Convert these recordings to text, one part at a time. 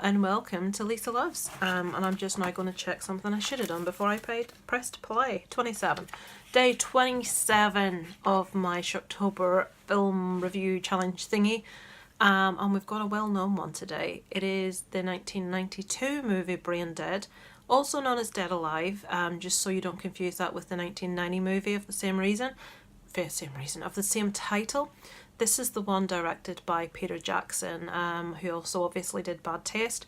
and welcome to Lisa Loves. And I'm just now going to check something I should have done before I pressed play. 27. Day 27 of my Shocktober film review challenge thingy. And we've got a well-known one today. It is the 1992 movie Braindead, also known as Dead Alive, just so you don't confuse that with the 1990 movie of the same title. This is the one directed by Peter Jackson, who also obviously did Bad Taste.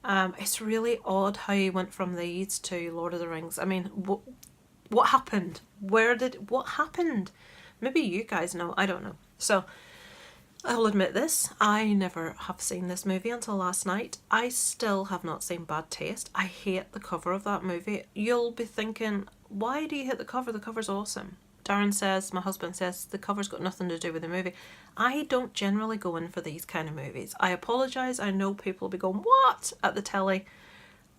It's really odd how he went from these to Lord of the Rings. I mean, what happened? What happened? Maybe you guys know, I don't know. So, I'll admit this, I never have seen this movie until last night. I still have not seen Bad Taste. I hate the cover of that movie. You'll be thinking, why do you hate the cover? The cover's awesome. Darren says, my husband says, the cover's got nothing to do with the movie. I don't generally go in for these kind of movies. I apologise, I know people will be going, what? At the telly.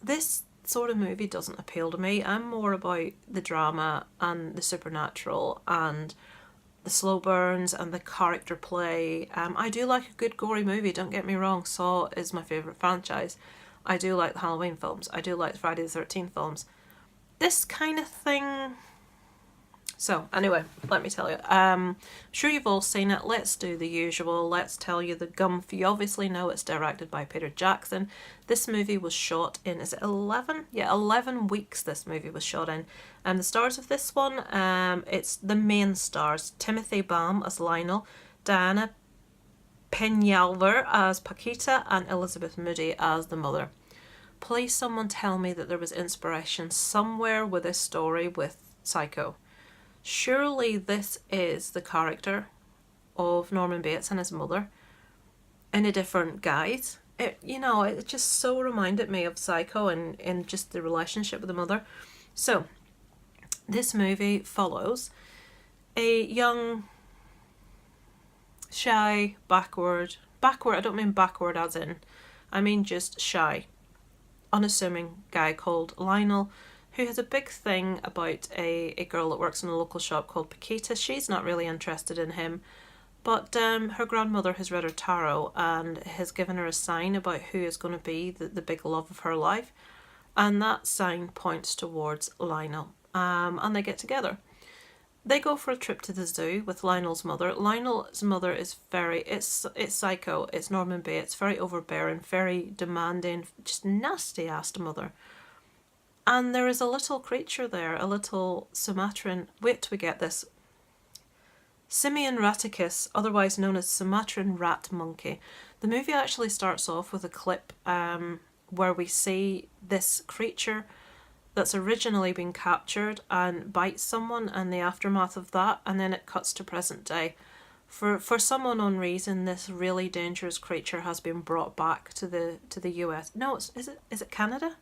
This sort of movie doesn't appeal to me. I'm more about the drama and the supernatural and the slow burns and the character play. I do like a good gory movie, don't get me wrong. Saw is my favourite franchise. I do like the Halloween films. I do like the Friday the 13th films. This kind of thing... So, anyway, let me tell you. I'm sure you've all seen it. Let's do the usual. Let's tell you the gumph. You obviously know it's directed by Peter Jackson. This movie was shot in, is it 11? Yeah, 11 weeks this movie was shot in. And the stars of this one, it's the main stars. Timothy Baum as Lionel, Diana Peñalver as Paquita, and Elizabeth Moody as the mother. Please someone tell me that there was inspiration somewhere with this story with Psycho. Surely this is the character of Norman Bates and his mother in a different guise. It just so reminded me of Psycho and just the relationship with the mother. So, this movie follows a young, shy, backward, I don't mean backward as in, I mean just shy, unassuming guy called Lionel, who has a big thing about a girl that works in a local shop called Paquita. She's not really interested in him, but her grandmother has read her tarot and has given her a sign about who is going to be the big love of her life, and that sign points towards Lionel, and they get together. They go for a trip to the zoo with Lionel's mother. Lionel's mother is it's Psycho, it's Norman Bates, very overbearing, very demanding, just nasty-ass mother. And there is a little creature there, a little Sumatran, wait till we get this, Simian raticus, otherwise known as Sumatran rat monkey. The movie actually starts off with a clip where we see this creature that's originally been captured and bites someone, and the aftermath of that, and then it cuts to present day. For some unknown reason, this really dangerous creature has been brought back to the US. No, is it Canada?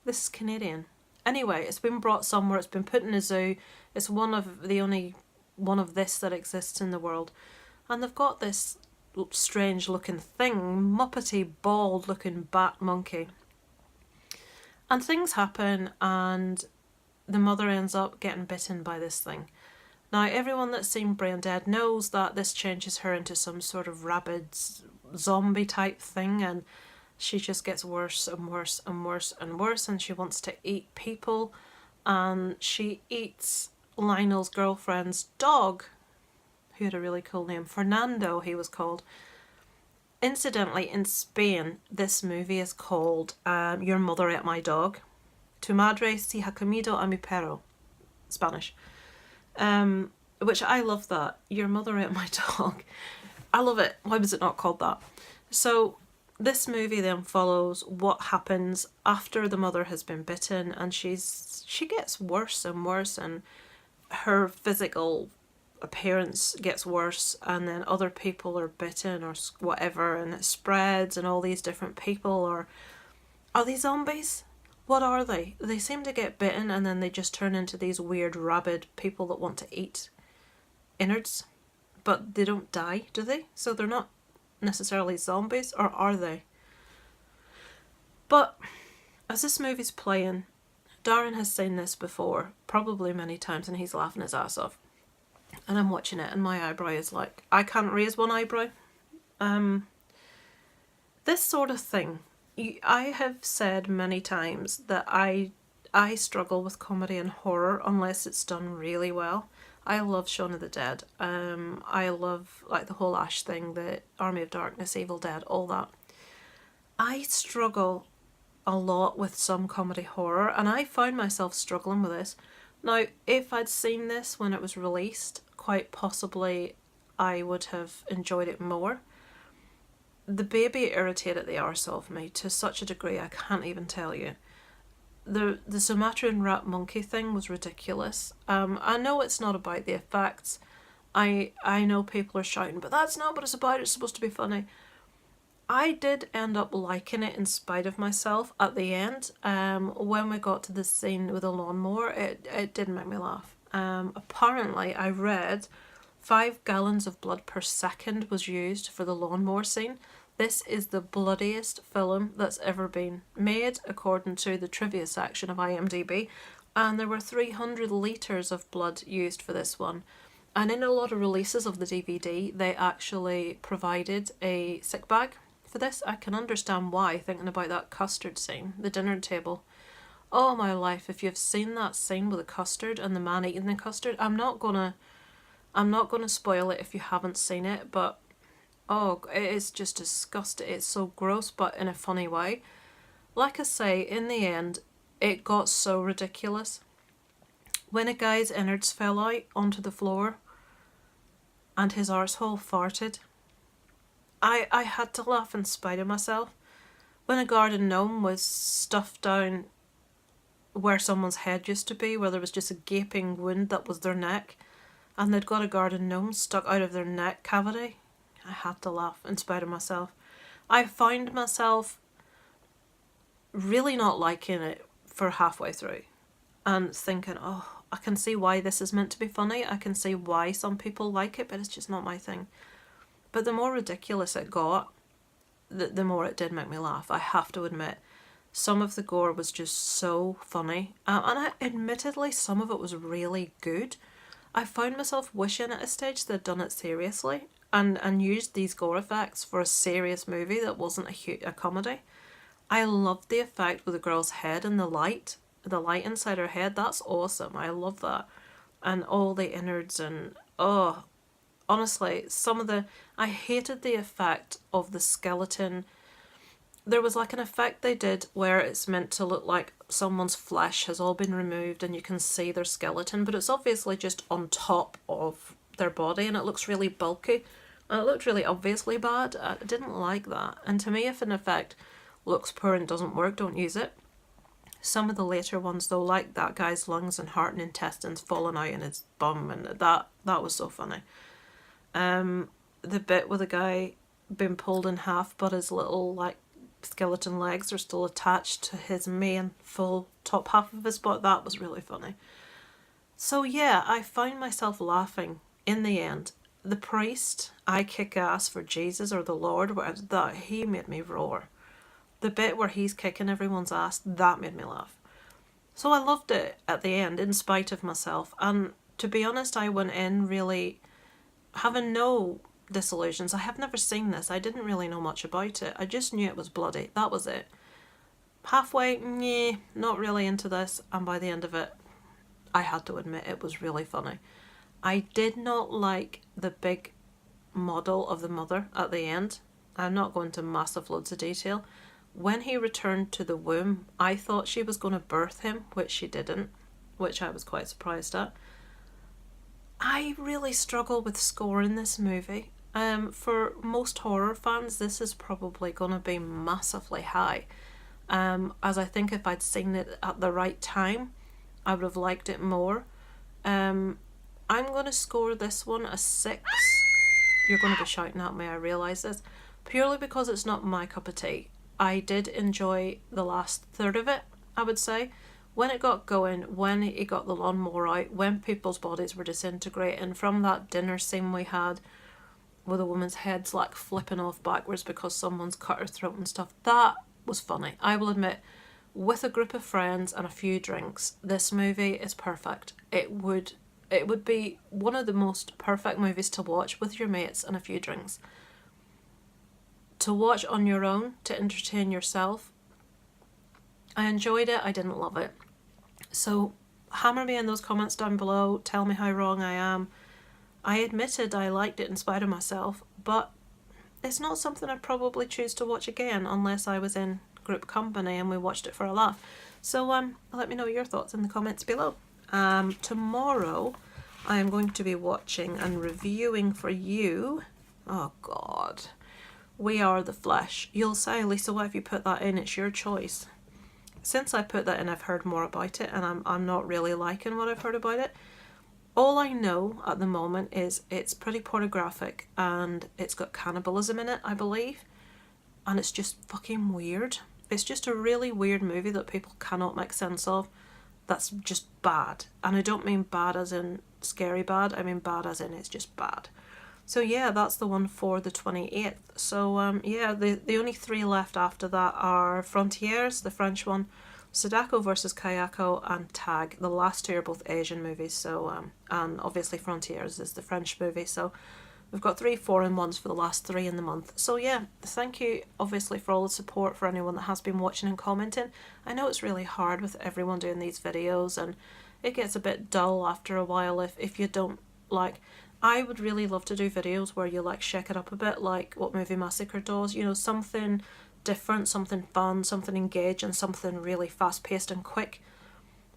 This is Canadian. Anyway, it's been brought somewhere, it's been put in a zoo. It's the only one of this that exists in the world. And they've got this strange looking thing, muppety, bald looking bat monkey. And things happen and the mother ends up getting bitten by this thing. Now, everyone that's seen Braindead knows that this changes her into some sort of rabid zombie type thing, and she just gets worse and worse and worse and worse, and she wants to eat people, and she eats Lionel's girlfriend's dog, who had a really cool name, Fernando he was called. Incidentally, in Spain, this movie is called Your Mother Ate My Dog. Tu madre si ha comido a mi perro. Spanish. Which I love that. Your mother ate my dog. I love it. Why was it not called that? So, this movie then follows what happens after the mother has been bitten, and she gets worse and worse, and her physical appearance gets worse, and then other people are bitten or whatever, and it spreads, and all these different people are these zombies? What are they? They seem to get bitten and then they just turn into these weird rabid people that want to eat innards, but they don't die, do they? So they're not necessarily zombies, or are they? But as this movie's playing, Darren has seen this before, probably many times, and he's laughing his ass off. And I'm watching it and my eyebrow is like, I can't raise one eyebrow. This sort of thing I have said many times that I struggle with comedy and horror unless it's done really well. I love Shaun of the Dead. I love like the whole Ash thing, the Army of Darkness, Evil Dead, all that. I struggle a lot with some comedy horror, and I found myself struggling with this. Now, if I'd seen this when it was released, quite possibly I would have enjoyed it more. The baby irritated the arse off me to such a degree I can't even tell you. The Sumatran rat monkey thing was ridiculous. I know it's not about the effects. I know people are shouting, but that's not what it's about. It's supposed to be funny. I did end up liking it in spite of myself at the end. When we got to the scene with the lawnmower, it did make me laugh. Apparently, I read 5 gallons of blood per second was used for the lawnmower scene. This is the bloodiest film that's ever been made, according to the trivia section of IMDb. And there were 300 litres of blood used for this one. And in a lot of releases of the DVD, they actually provided a sick bag for this. I can understand why, thinking about that custard scene, the dinner table. Oh my life, if you've seen that scene with the custard and the man eating the custard, I'm not gonna spoil it if you haven't seen it, but oh, it is just disgusting. It's so gross, but in a funny way. Like I say, in the end, it got so ridiculous. When a guy's innards fell out onto the floor and his arsehole farted, I had to laugh in spite of myself. When a garden gnome was stuffed down where someone's head used to be, where there was just a gaping wound that was their neck, and they'd got a garden gnome stuck out of their neck cavity, I had to laugh in spite of myself. I found myself really not liking it for halfway through and thinking, oh, I can see why this is meant to be funny. I can see why some people like it, but it's just not my thing. But the more ridiculous it got, the more it did make me laugh. I have to admit, some of the gore was just so funny. Admittedly, some of it was really good. I found myself wishing at a stage they'd done it seriously and used these gore effects for a serious movie that wasn't a comedy. I loved the effect with the girl's head and the light inside her head. That's awesome. I love that. And all the innards and, oh, honestly, I hated the effect of the skeleton. There was like an effect they did where it's meant to look like someone's flesh has all been removed and you can see their skeleton, but it's obviously just on top of their body and it looks really bulky. And it looked really obviously bad. I didn't like that. And to me, if an effect looks poor and doesn't work, don't use it. Some of the later ones though, like that guy's lungs and heart and intestines falling out in his bum, and that was so funny. The bit with the guy being pulled in half but his little like skeleton legs are still attached to his main full top half of his body, that was really funny. So yeah, I found myself laughing in the end. The priest, I kick ass for Jesus or the Lord, that he made me roar. The bit where he's kicking everyone's ass, that made me laugh. So I loved it at the end in spite of myself, and to be honest, I went in really having no disillusions. I have never seen this. I didn't really know much about it. I just knew it was bloody. That was it. Halfway, not really into this, and by the end of it, I had to admit it was really funny. I did not like the big model of the mother at the end. I'm not going into massive loads of detail. When he returned to the womb, I thought she was going to birth him, which she didn't, which I was quite surprised at. I really struggle with scoring this movie. For most horror fans, this is probably going to be massively high. As I think if I'd seen it at the right time, I would have liked it more. I'm going to score this one a 6. You're going to be shouting at me, I realise this. Purely because it's not my cup of tea. I did enjoy the last third of it, I would say. When it got going, when he got the lawnmower out, when people's bodies were disintegrating, from that dinner scene we had with a woman's head's like flipping off backwards because someone's cut her throat and stuff, that was funny. I will admit, with a group of friends and a few drinks, this movie is perfect. It would be one of the most perfect movies to watch with your mates and a few drinks. to watch on your own, to entertain yourself. I enjoyed it, I didn't love it. So hammer me in those comments down below, tell me how wrong I am. I admitted I liked it in spite of myself, but it's not something I'd probably choose to watch again unless I was in group company and we watched it for a laugh. So let me know your thoughts in the comments below. Tomorrow I am going to be watching and reviewing for you, oh god, We Are the Flesh. You'll say, Lisa, why have you put that in? It's your choice. Since I put that in, I've heard more about it, and I'm not really liking what I've heard about it. All I know at the moment is it's pretty pornographic and it's got cannibalism in it, I believe, and it's just fucking weird. It's just a really weird movie that people cannot make sense of. That's just bad. And I don't mean bad as in scary bad, I mean bad as in it's just bad. So yeah, that's the one for the 28th. So yeah, the only three left after that are Frontiers, the French one, Sadako versus Kayako, and Tag. The last two are both Asian movies, so and obviously Frontiers is the French movie. So we've got 3 foreign ones for the last 3 in the month. So yeah, thank you obviously for all the support for anyone that has been watching and commenting. I know it's really hard with everyone doing these videos, and it gets a bit dull after a while if you don't like. I would really love to do videos where you like shake it up a bit, like what Movie Massacre does, you know, something different, something fun, something engaging, something really fast paced and quick.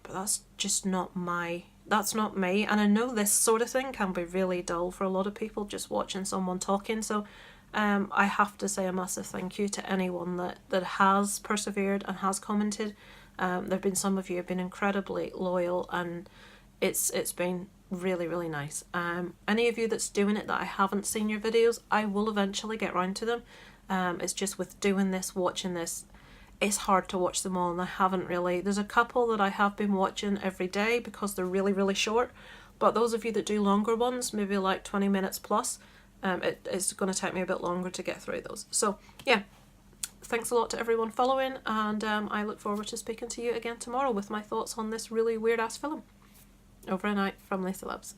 But that's just not that's not me, and I know this sort of thing can be really dull for a lot of people, just watching someone talking. So I have to say a massive thank you to anyone that has persevered and has commented. There have been some of you who have been incredibly loyal, and it's been really, really nice. Any of you that's doing it that I haven't seen your videos, I will eventually get round to them. It's just with doing this, watching this, it's hard to watch them all, and I haven't really. There's a couple that I have been watching every day because they're really, really short, but those of you that do longer ones, maybe like 20 minutes plus, it's going to take me a bit longer to get through those. So yeah, thanks a lot to everyone following, and I look forward to speaking to you again tomorrow with my thoughts on this really weird ass film. Over and out from Lisa Loves.